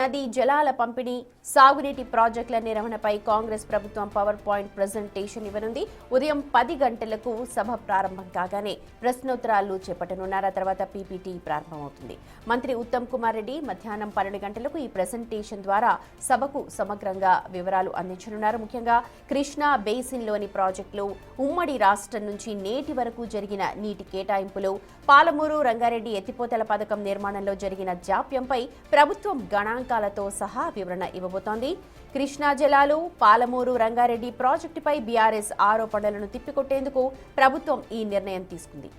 నదీ జలాల పంపిణీ సాగునీటి ప్రాజెక్టుల నిర్వహణపై కాంగ్రెస్ ప్రభుత్వం పవర్ పాయింట్ ప్రెజెంటేషన్ ఇవ్వనుంది. ఉదయం 10 గంటలకు సభ ప్రారంభం కాగానే ప్రశ్నోత్తరాలు చేపట్టనున్నారు. ఆ తర్వాత పీపీటీ ప్రారంభమవుతుంది. మంత్రి ఉత్తమ్ కుమార్ రెడ్డి మధ్యాహ్నం 12 గంటలకు ఈ ప్రెజెంటేషన్ ద్వారా సభకు సమగ్రంగా వివరాలు అందించనున్నారు. ముఖ్యంగా కృష్ణా బేసిన్లోని ప్రాజెక్టులు, ఉమ్మడి రాష్ట్రం నుంచి నేటి వరకు జరిగిన నీటి కేటాయింపులు, పాలమూరు రంగారెడ్డి ఎత్తిపోతల పథకం నిర్మాణంలో జరిగిన జాప్యంపై ప్రభుత్వం గణాంకాలతో సహా వివరణ ఇవ్వబోతోంది. కృష్ణా జలాలు, పాలమూరు రంగారెడ్డి ప్రాజెక్టుపై బీఆర్ఎస్ ఆరోపణలను తిప్పికొట్టేందుకు ప్రభుత్వం ఈ నిర్ణయం తీసుకుంది.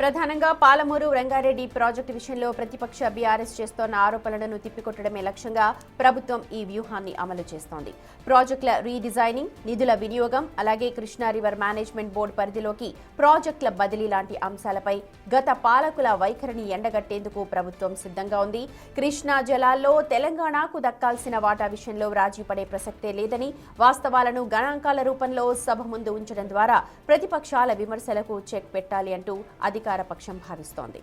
ప్రధానంగా పాలమూరు రంగారెడ్డి ప్రాజెక్టు విషయంలో ప్రతిపక్ష బీఆర్ఎస్ చేస్తోన్న ఆరోపణలను తిప్పికొట్టడమే లక్ష్యంగా ప్రభుత్వం ఈ వ్యూహాన్ని అమలు చేస్తోంది. ప్రాజెక్టుల రీడిజైనింగ్, నిధుల వినియోగం, అలాగే కృష్ణా రివర్ మేనేజ్మెంట్ బోర్డు పరిధిలోకి ప్రాజెక్టుల బదిలీ లాంటి అంశాలపై గత పాలకుల వైఖరిని ఎండగట్టేందుకు ప్రభుత్వం సిద్ధంగా ఉంది. కృష్ణా జలాల్లో తెలంగాణకు దక్కాల్సిన వాటా విషయంలో రాజీ పడే ప్రసక్తే లేదని, వాస్తవాలను గణాంకాల రూపంలో సభ ముందు ఉంచడం ద్వారా ప్రతిపక్షాల విమర్శలకు చెక్ పెట్టాలి అంటూ అధికార పక్షం భావిస్తోంది.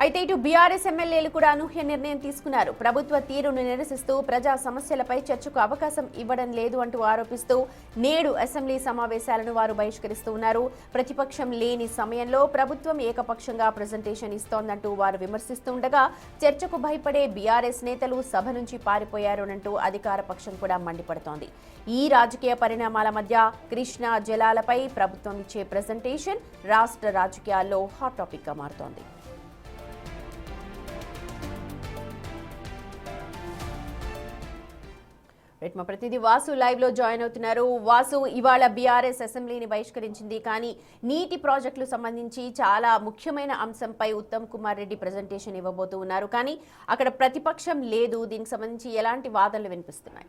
అయితే ఇటు బీఆర్ఎస్ ఎమ్మెల్యేలు కూడా అనూహ్య నిర్ణయం తీసుకున్నారు. ప్రభుత్వ తీరును నిరసిస్తూ ప్రజా సమస్యలపై చర్చకు అవకాశం ఇవ్వడం లేదు అంటూ ఆరోపిస్తూ నేడు అసెంబ్లీ సమావేశాలను వారు బహిష్కరిస్తూ ఉన్నారు. ప్రతిపక్షం లేని సమయంలో ప్రభుత్వం ఏకపక్షంగా ప్రెజెంటేషన్ ఇస్తోందంటూ వారు విమర్శిస్తూ ఉండగా, చర్చకు భయపడే బీఆర్ఎస్ నేతలు సభ నుంచి పారిపోయారునంటూ అధికార పక్షం కూడా మండిపడుతోంది. ఈ రాజకీయ పరిణామాల మధ్య కృష్ణా జలాలపై ప్రభుత్వం ఇచ్చే ప్రెజెంటేషన్ రాష్ట్ర రాజకీయాల్లో హాట్ టాపిక్ గా మారుతోంది. మా ప్రతినిధి వాసు లైవ్ లో జాయిన్ అవుతున్నారు. వాసు, ఇవాళ బీఆర్ఎస్ అసెంబ్లీని బహిష్కరించింది, కానీ నీటి ప్రాజెక్టులు సంబంధించి చాలా ముఖ్యమైన అంశంపై ఉత్తమ్ కుమార్ రెడ్డి ప్రెజెంటేషన్ ఇవ్వబోతూ ఉన్నారు. కానీ అక్కడ ప్రతిపక్షం లేదు. దీనికి సంబంధించి ఎలాంటి వాదనలు వినిపిస్తున్నాయి?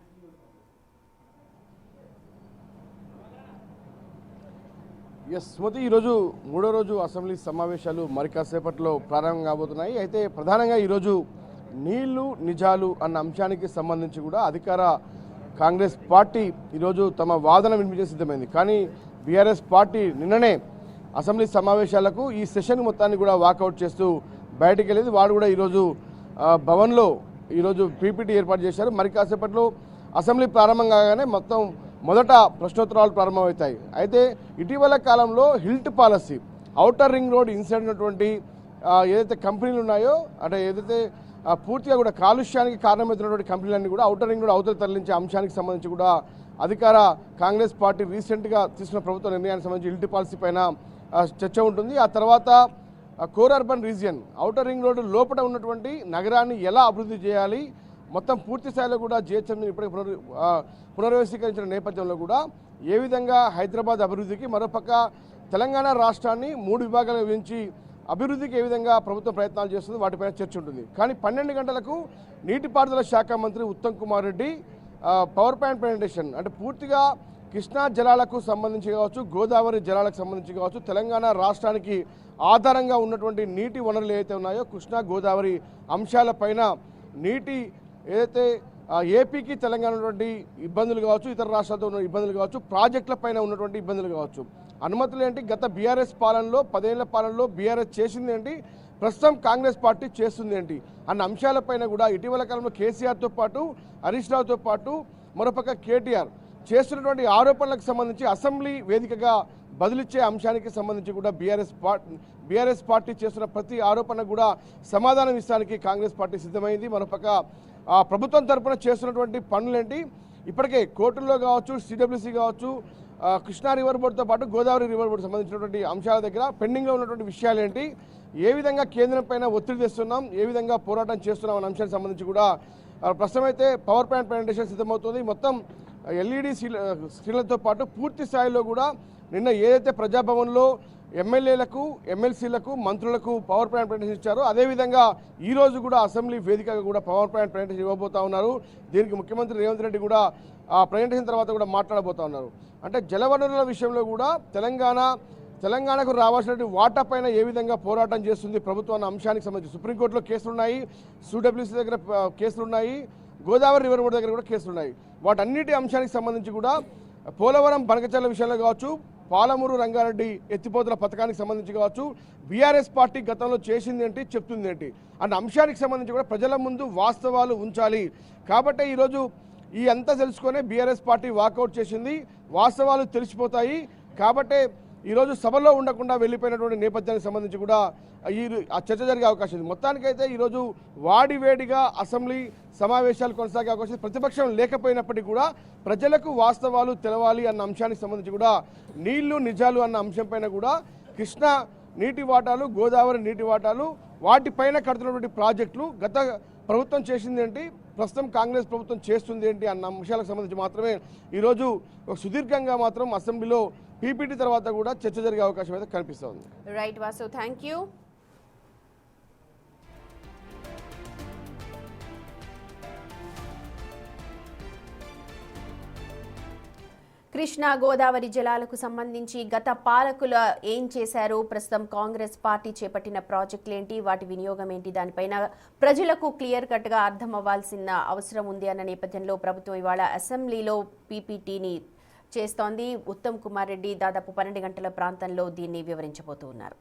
స్మృతి, ఈరోజు మూడో రోజు అసెంబ్లీ సమావేశాలు మరి కాసేపట్లో ప్రారంభం కాబోతున్నాయి. అయితే ప్రధానంగా ఈరోజు నీళ్లు నిజాలు అన్న అంశానికి సంబంధించి కూడా అధికార కాంగ్రెస్ పార్టీ ఈరోజు తమ వాదన వినిపించే సిద్ధమైంది. కానీ బీఆర్ఎస్ పార్టీ నిన్ననే అసెంబ్లీ సమావేశాలకు ఈ సెషన్ మొత్తాన్ని కూడా వాకౌట్ చేస్తూ బయటికి వెళ్ళేది. వాడు కూడా ఈరోజు భవన్లో ఈరోజు పీపీటీ ఏర్పాటు చేశారు. మరి కాసేపట్లో అసెంబ్లీ ప్రారంభం కాగానే మొదట ప్రశ్నోత్తరాలు ప్రారంభమవుతాయి. అయితే ఇటీవల కాలంలో HILT policy, outer ring road inside ఉన్నటువంటి ఏదైతే కంపెనీలు ఉన్నాయో, అంటే ఏదైతే పూర్తిగా కూడా కాలుష్యానికి కారణమవుతున్నటువంటి కంపెనీలన్నీ కూడా ఔటర్ రింగ్ రోడ్ అవతల తరలించే అంశానికి సంబంధించి కూడా అధికార కాంగ్రెస్ పార్టీ రీసెంట్గా తీసుకున్న ప్రభుత్వ నిర్ణయానికి సంబంధించి హిల్ట్ పాలసీ పైన చర్చ ఉంటుంది. ఆ తర్వాత core urban region, outer ring road లోపల ఉన్నటువంటి నగరాన్ని ఎలా అభివృద్ధి చేయాలి, మొత్తం పూర్తి స్థాయిలో కూడా జిహెచ్ఎంని ఇప్పటికే పునర్వ్యవస్థీకరించిన నేపథ్యంలో కూడా ఏ విధంగా హైదరాబాద్ అభివృద్ధికి, మరోపక్క తెలంగాణ రాష్ట్రాన్ని 3 విభాగాలుగా విభజించి అభివృద్ధికి ఏ విధంగా ప్రభుత్వం ప్రయత్నాలు చేస్తుంది, వాటిపైన చర్చ ఉంటుంది. కానీ 12 గంటలకు నీటిపారుదల శాఖ మంత్రి Uttam Kumar Reddy power point presentation, అంటే పూర్తిగా కృష్ణా జలాలకు సంబంధించి కావచ్చు, గోదావరి జలాలకు సంబంధించి కావచ్చు, తెలంగాణ రాష్ట్రానికి ఆధారంగా ఉన్నటువంటి నీటి వనరులు ఏవైతే ఉన్నాయో కృష్ణా గోదావరి అంశాలపైన, నీటి ఏదైతే ఏపీకి తెలంగాణ ఉన్నటువంటి ఇబ్బందులు కావచ్చు, ఇతర రాష్ట్రాలతో ఉన్న ఇబ్బందులు కావచ్చు, ప్రాజెక్టుల పైన ఉన్నటువంటి ఇబ్బందులు కావచ్చు, అనుమతులు ఏంటి, గత బీఆర్ఎస్ పాలనలో 10 ఏళ్ల పాలనలో బీఆర్ఎస్ చేసింది ఏంటి, ప్రస్తుతం కాంగ్రెస్ పార్టీ చేస్తుంది ఏంటి అన్న అంశాలపైన కూడా ఇటీవల కాలంలో కేసీఆర్తో పాటు, హరీష్ రావుతో పాటు, మరోపక్క కేటీఆర్ చేస్తున్నటువంటి ఆరోపణలకు సంబంధించి అసెంబ్లీ వేదికగా బదిలిచ్చే అంశానికి సంబంధించి కూడా బీఆర్ఎస్ పార్టీ చేస్తున్న ప్రతి ఆరోపణ కూడా సమాధానం ఇస్తానికి కాంగ్రెస్ పార్టీ సిద్ధమైంది. మరోపక్క ప్రభుత్వం తరఫున చేస్తున్నటువంటి పనులేంటి, ఇప్పటికే కోర్టుల్లో కావచ్చు, సిడబ్ల్యూసీ కావచ్చు, కృష్ణా రివర్ బోర్డుతో పాటు గోదావరి రివర్ బోర్డు సంబంధించినటువంటి అంశాల దగ్గర పెండింగ్లో ఉన్నటువంటి విషయాలు ఏంటి, ఏ విధంగా కేంద్రం పైన ఒత్తిడి తెస్తున్నాం, ఏ విధంగా పోరాటం చేస్తున్నాం అనే అంశానికి సంబంధించి కూడా ప్రస్తుతం అయితే పవర్ పాయింట్ ప్రెజెంటేషన్ సిద్ధమవుతుంది. మొత్తం ఎల్ఈడి స్క్రీన్లతో పాటు పూర్తి స్థాయిలో కూడా నిన్న ఏదైతే ప్రజాభవన్లో ఎమ్మెల్యేలకు, ఎమ్మెల్సీలకు, మంత్రులకు పవర్ పాయింట్ ప్రెజెంటేషన్ ఇచ్చారో అదేవిధంగా ఈరోజు కూడా అసెంబ్లీ వేదికగా కూడా పవర్ పాయింట్ ప్రెజెంటేషన్ ఇవ్వబోతా ఉన్నారు. దీనికి ముఖ్యమంత్రి రేవంత్ రెడ్డి కూడా ఆ ప్రెజెంటేషన్ తర్వాత కూడా మాట్లాడబోతా ఉన్నారు. అంటే జలవనరుల విషయంలో కూడా తెలంగాణకు రావాల్సిన వాటా పైన ఏ విధంగా పోరాటం చేస్తుంది ప్రభుత్వం అన్న అంశానికి సంబంధించి సుప్రీంకోర్టులో కేసులున్నాయి, సిడబ్ల్యూసీ దగ్గర కేసులున్నాయి, గోదావరి రివర్ బోర్డు దగ్గర కూడా కేసులు ఉన్నాయి. వాటన్నిటి అంశానికి సంబంధించి కూడా పోలవరం బనకచర్ల విషయంలో కావచ్చు, పాలమూరు రంగారెడ్డి ఎత్తిపోతల పథకానికి సంబంధించి కావచ్చు, బీఆర్ఎస్ పార్టీ గతంలో చేసింది ఏంటి, చెప్తుంది ఏంటి అన్న అంశానికి సంబంధించి కూడా ప్రజల ముందు వాస్తవాలు ఉంచాలి. కాబట్టి ఈరోజు ఈ అంతా తెలుసుకొని బీఆర్ఎస్ పార్టీ వాకౌట్ చేసింది. వాస్తవాలు తెలిసిపోతాయి. కాబట్టే ఈరోజు సభలో ఉండకుండా వెళ్ళిపోయినటువంటి నేపథ్యానికి సంబంధించి కూడా ఆ చర్చ జరిగే అవకాశం ఉంది. మొత్తానికైతే ఈరోజు వాడివేడిగా అసెంబ్లీ సమావేశాలు కొనసాగే అవకాశం. ప్రతిపక్షం లేకపోయినప్పటికీ కూడా ప్రజలకు వాస్తవాలు తెలవాలి అన్న అంశానికి సంబంధించి కూడా నీళ్లు నిజాలు అన్న అంశంపైన కూడా కృష్ణా నీటి వాటాలు, గోదావరి నీటి వాటాలు, వాటిపైన కడుతున్నటువంటి ప్రాజెక్టులు గత ప్రభుత్వం చేసింది ఏంటి, ప్రస్తుతం కాంగ్రెస్ ప్రభుత్వం చేస్తుంది ఏంటి అన్న అంశాలకు సంబంధించి మాత్రమే ఈరోజు సుదీర్ఘంగా మాత్రం అసెంబ్లీలో పీపీటీ తర్వాత కూడా చర్చ జరిగే అవకాశం అయితే కనిపిస్తుంది. Right Vasu, thank you. Krishna Godavari జలాలకు సంబంధించి గత పాలకులు ఏం చేశారు, ప్రస్తుతం కాంగ్రెస్ పార్టీ చేపట్టిన ప్రాజెక్టులు ఏంటి, వాటి వినియోగం ఏంటి, దానిపైన ప్రజలకు క్లియర్ కట్గా అర్థం అవ్వాల్సిన అవసరం ఉంది అన్న నేపథ్యంలో ప్రభుత్వం ఇవాళ అసెంబ్లీలో పీపీటీని చేస్తోంది. ఉత్తమ్ కుమార్ రెడ్డి దాదాపు 12 గంటల ప్రాంతంలో దీన్ని వివరించబోతున్నారు.